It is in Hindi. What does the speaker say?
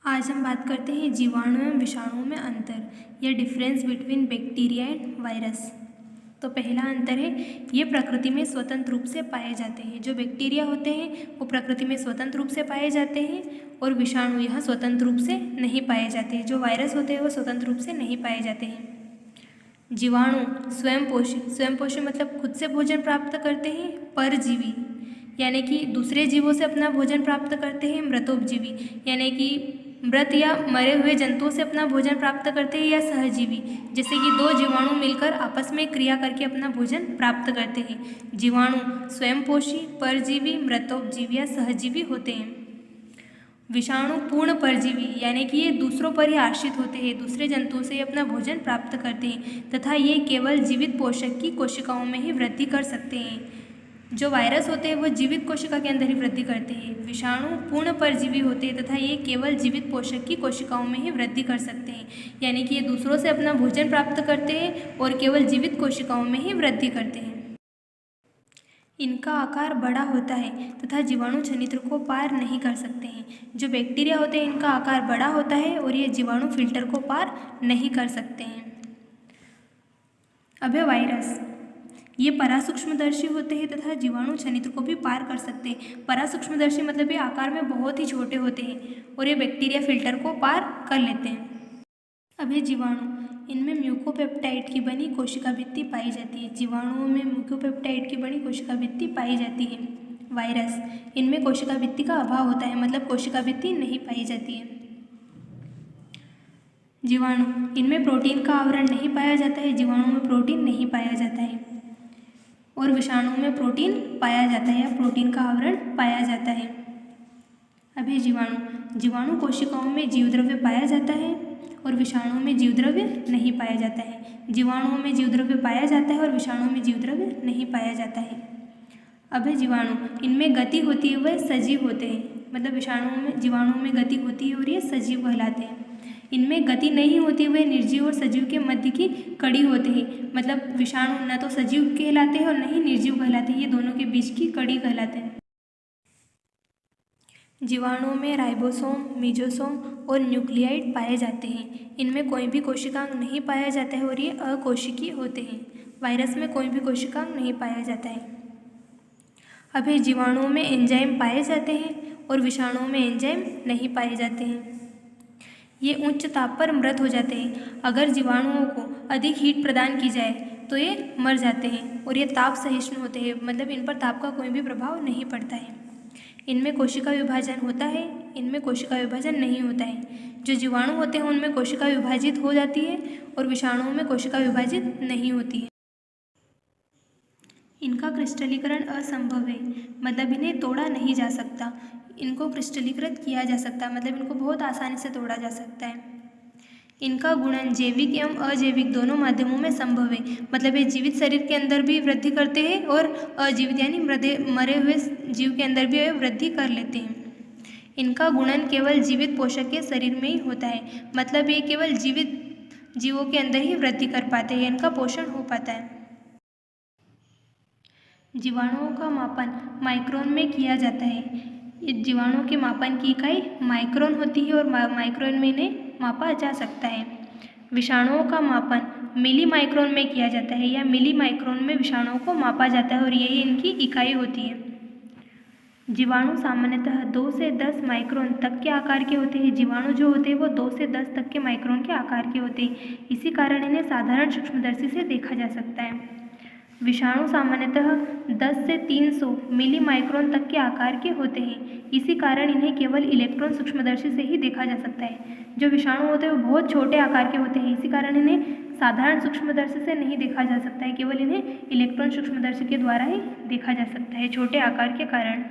आज हम बात करते हैं जीवाणु एवं विषाणुओं में अंतर या difference between bacteria and virus. तो पहला अंतर है, ये प्रकृति में स्वतंत्र रूप से पाए जाते हैं। जो बैक्टीरिया होते हैं वो प्रकृति में स्वतंत्र रूप से पाए जाते हैं और विषाणु यहाँ स्वतंत्र रूप से नहीं पाए जाते। जो वायरस होते हैं वो स्वतंत्र रूप से नहीं पाए जाते हैं। जीवाणु स्वयंपोषी मतलब खुद से भोजन प्राप्त करते हैं। परजीवी यानी कि दूसरे जीवों से अपना भोजन प्राप्त करते हैं। मृतोपजीवी यानी कि मृत या मरे हुए जंतुओं से अपना भोजन प्राप्त करते हैं। या सहजीवी जैसे कि दो जीवाणु मिलकर आपस में क्रिया करके अपना भोजन प्राप्त करते हैं। जीवाणु स्वयंपोषी, परजीवी, मृतोपजीवी या सहजीवी होते हैं। विषाणु पूर्ण परजीवी यानी कि ये दूसरों पर ही आश्रित होते हैं। दूसरे जंतुओं से अपना भोजन प्राप्त करते हैं तथा ये केवल जीवित पोषक की कोशिकाओं में ही वृद्धि कर सकते हैं। जो वायरस होते हैं वो जीवित कोशिका के अंदर ही वृद्धि करते हैं। विषाणु पूर्ण परजीवी होते हैं तथा ये केवल जीवित पोषक की कोशिकाओं में ही वृद्धि कर सकते हैं। यानी कि ये दूसरों से अपना भोजन प्राप्त करते हैं और केवल जीवित कोशिकाओं में ही वृद्धि करते हैं। इनका आकार बड़ा होता है तथा जीवाणु छनित्र को पार नहीं कर सकते हैं। जो बैक्टीरिया होते हैं इनका आकार बड़ा होता है और ये जीवाणु फिल्टर को पार नहीं कर सकते हैं। अब है वायरस। ये परासूक्ष्मदर्शी होते हैं तथा जीवाणु छनित्र को भी पार कर सकते हैं। परासूक्ष्मदर्शी मतलब ये आकार में बहुत ही छोटे होते हैं और ये बैक्टीरिया फिल्टर को पार कर लेते हैं। अब है जीवाणु। इनमें म्यूकोपेप्टाइड की बनी कोशिका भित्ति पाई जाती है। जीवाणुओं में म्यूकोपेप्टाइड की बनी कोशिका भित्ति पाई जाती है। वायरस, इनमें कोशिका भित्ति का अभाव होता है मतलब कोशिका भित्ति नहीं पाई जाती है। जीवाणु, इनमें प्रोटीन का आवरण नहीं पाया जाता है। जीवाणु में प्रोटीन नहीं पाया जाता है और विषाणु में प्रोटीन पाया जाता है या प्रोटीन का आवरण पाया जाता है। अब है जीवाणु। जीवाणु कोशिकाओं में जीवद्रव्य पाया जाता है और विषाणु में जीवद्रव्य नहीं पाया जाता है। जीवाणुओं में जीवद्रव्य पाया जाता है और विषाणु में जीवद्रव्य नहीं पाया जाता है। अब है जीवाणु। इनमें गति होती है, वह सजीव होते हैं मतलब जीवाणुओं में गति होती है और ये सजीव कहलाते हैं। इनमें गति नहीं होती, वे निर्जीव और सजीव के मध्य की कड़ी होते हैं मतलब विषाणु न तो सजीव कहलाते हैं और न ही निर्जीव कहलाते हैं, ये दोनों के बीच की कड़ी कहलाते हैं। जीवाणुओं में राइबोसोम, मेसोसोम और न्यूक्लियाइड पाए जाते हैं। इनमें कोई भी कोशिकांग नहीं पाया जाता है और ये अकोशिकीय होते हैं। वायरस में कोई भी कोशिकांग नहीं पाया जाता है। अब है जीवाणुओं में एंजाइम पाए जाते हैं और विषाणुओं में एंजाइम नहीं पाए जाते हैं। ये उच्च ताप पर मृत हो जाते हैं। अगर जीवाणुओं को अधिक हीट प्रदान की जाए तो ये मर जाते हैं और ये ताप सहिष्णु होते हैं मतलब इन पर ताप का कोई भी प्रभाव नहीं पड़ता है। इनमें कोशिका विभाजन होता है, इनमें कोशिका विभाजन नहीं होता है। जो जीवाणु होते हैं उनमें कोशिका विभाजित हो जाती है और विषाणुओं में कोशिका विभाजित नहीं होती है। इनका क्रिस्टलीकरण असंभव है मतलब इन्हें तोड़ा नहीं जा सकता। इनको क्रिस्टलीकृत किया जा सकता है मतलब इनको बहुत आसानी से तोड़ा जा सकता है। इनका गुणन जैविक एवं अजैविक दोनों माध्यमों में संभव है मतलब ये जीवित शरीर के अंदर भी वृद्धि करते हैं और अजीवित यानी मरे हुए जीव के अंदर भी वृद्धि कर लेते हैं। इनका गुणन केवल जीवित पोषक के शरीर में ही होता है मतलब ये केवल जीवित जीवों के अंदर ही वृद्धि कर पाते हैं, इनका पोषण हो पाता है। जीवाणुओं का मापन माइक्रोन में किया जाता है। जीवाणुओं के मापन की इकाई माइक्रोन होती है और माइक्रोन में इन्हें मापा जा सकता है। विषाणुओं का मापन मिली माइक्रोन में किया जाता है या मिली माइक्रोन में विषाणुओं को मापा जाता है और यही इनकी इकाई होती है। जीवाणु सामान्यतः 2 से 10 माइक्रोन तक के आकार के होते हैं। जीवाणु जो होते हैं वो 2 से 10 तक के माइक्रोन के आकार के होते हैं। इसी कारण इन्हें साधारण सूक्ष्मदर्शी से देखा जा सकता है। विषाणु सामान्यतः 10 से 300 मिली माइक्रोन तक के आकार के होते हैं। इसी कारण इन्हें केवल इलेक्ट्रॉन सूक्ष्मदर्शी से ही देखा जा सकता है। जो विषाणु होते हैं वो बहुत छोटे आकार के होते हैं, इसी कारण इन्हें साधारण सूक्ष्मदर्शी से नहीं देखा जा सकता है, केवल इन्हें इलेक्ट्रॉन सूक्ष्मदर्शी के द्वारा ही देखा जा सकता है छोटे आकार के कारण।